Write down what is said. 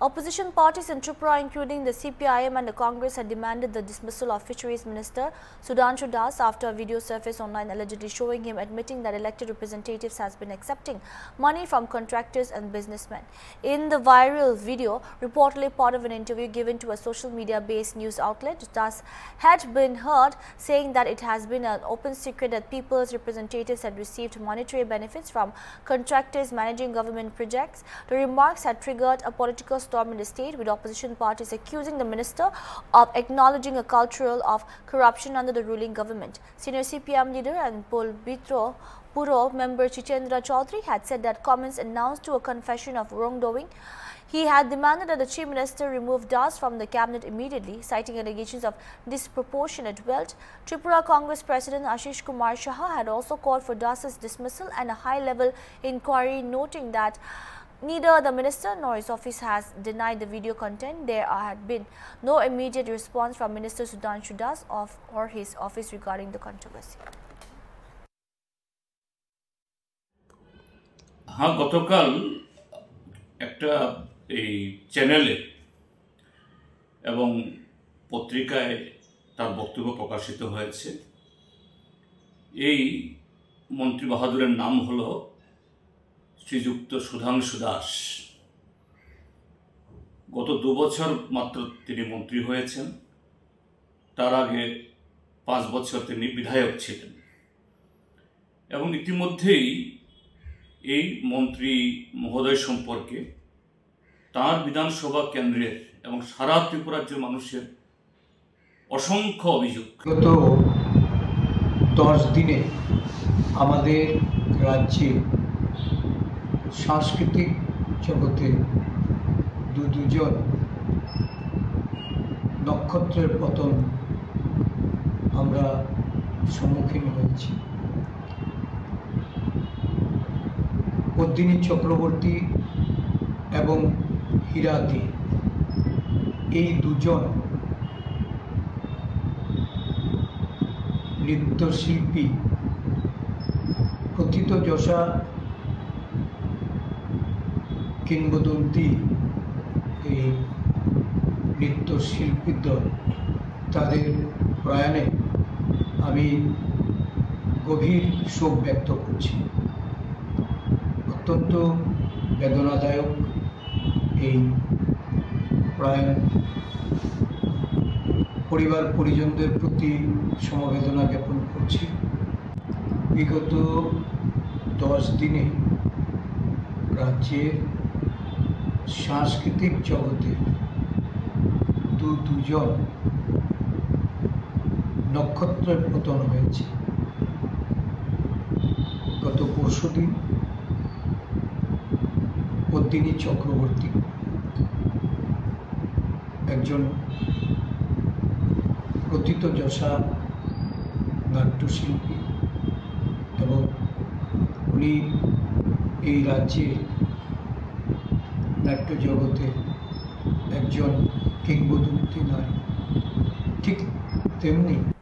Opposition parties in Tripura, including the CPIM and the Congress, had demanded the dismissal of Fisheries Minister Sudhanshu Das after a video surfaced online allegedly showing him admitting that elected representatives has been accepting money from contractors and businessmen. In the viral video, reportedly part of an interview given to a social media-based news outlet, Das had been heard saying that it has been an open secret that people's representatives had received monetary benefits from contractors managing government projects. The remarks had triggered a political storm in the state, with opposition parties accusing the minister of acknowledging a culture of corruption under the ruling government. Senior CPM leader and Politburo member Chichendra Chaudhary had said that comments announced to a confession of wrongdoing. He had demanded that the Chief Minister remove Das from the cabinet immediately, citing allegations of disproportionate wealth. Tripura Congress President Ashish Kumar Shah had also called for Das's dismissal and a high-level inquiry, noting that neither the minister nor his office has denied the video content. There had been no immediate response from Minister Sudhanshu Das or his office regarding the controversy. हाँ, गतकाल একটা এই চ্যানেলে এবং পত্রিকায় তার বক্তব্য প্রকাশিত হয়েছে। এই মন্ত্রী বাহাদুরের নাম হলো শ্রীযুক্ত সুধাংশু দাস। গত 2 বছর মাত্র তিনি মন্ত্রী হয়েছেন। তার আগে 5 বছর তিনি বিধায়ক ছিলেন এবং ইতিমধ্যেই এই মন্ত্রী মহোদয় সম্পর্কে তার বিধানসভা কেন্দ্রের এবং সারা ত্রিপুরা রাজ্যের মানুষের অসংখ্য অভিযোগ। গত 10 দিনে আমাদের রাজ্যে সাংস্কৃতিক জগতে দুজন নক্ষত্রের পতন আমরা সম্মুখীন হয়েছি। পদ্মিনী চক্রবর্তী এবং হীরাদি, এই দুজন নৃত্যশিল্পী প্রথিতযশা কিংবদন্তি এই নৃত্যশিল্পীদের তাদের প্রয়াণে আমি গভীর শোক ব্যক্ত করছি। অত্যন্ত বেদনাদায়ক এই প্রয়াণ। পরিবার পরিজনদের প্রতি সমবেদনা জ্ঞাপন করছি। বিগত 10 দিনে রাজ্যের সাংস্কৃতিক জগতে দুজন নক্ষত্রের পতন হয়েছে। গত পরশুদিন পদ্মিনী চক্রবর্তী, একজন প্রথিতযশা নাট্যশিল্পী এবং উনি এই রাজ্যে নাট্য জগতে একজন কিংবদন্তি নারী। ঠিক তেমনি